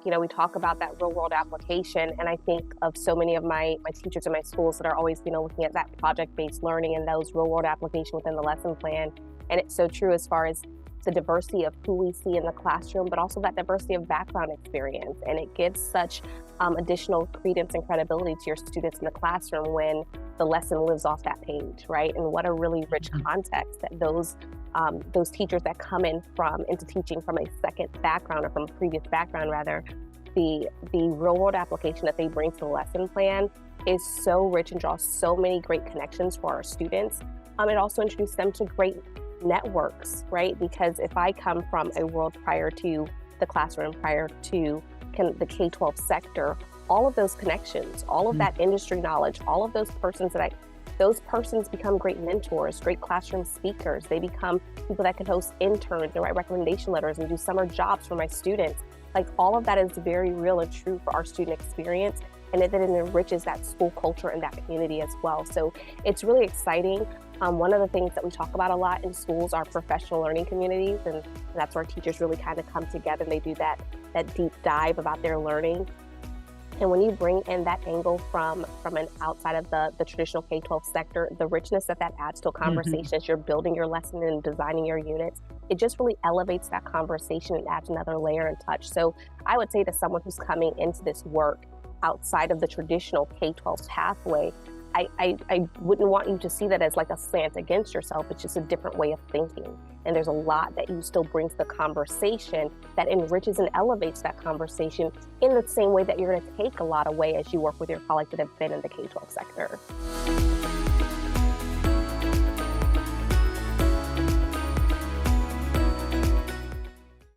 we talk about that real world application, and I think of so many of my teachers in my schools that are always, looking at that project-based learning and those real world application within the lesson plan. And it's so true as far as the diversity of who we see in the classroom, but also that diversity of background experience. And it gives such additional credence and credibility to your students in the classroom when the lesson lives off that page, right? And what a really rich context that those teachers that come into teaching from a second background, or from a previous background rather, the real world application that they bring to the lesson plan is so rich and draws so many great connections for our students. It also introduces them to great networks, right? Because if I come from a world prior to the classroom, prior to the K-12 sector, all of those connections, all of that industry knowledge, all of those persons become great mentors, great classroom speakers. They become people that can host interns and write recommendation letters and do summer jobs for my students. Like, all of that is very real and true for our student experience, and it enriches that school culture and that community as well. So it's really exciting. One of the things that we talk about a lot in schools are professional learning communities, and that's where teachers really kind of come together and they do that deep dive about their learning. And when you bring in that angle from an outside of the traditional K-12 sector, the richness that adds to a conversation as you're building your lesson and designing your units, it just really elevates that conversation and adds another layer and touch. So I would say to someone who's coming into this work outside of the traditional K-12 pathway, I wouldn't want you to see that as like a slant against yourself. It's just a different way of thinking. And there's a lot that you still bring to the conversation that enriches and elevates that conversation in the same way that you're going to take a lot away as you work with your colleagues that have been in the K-12 sector.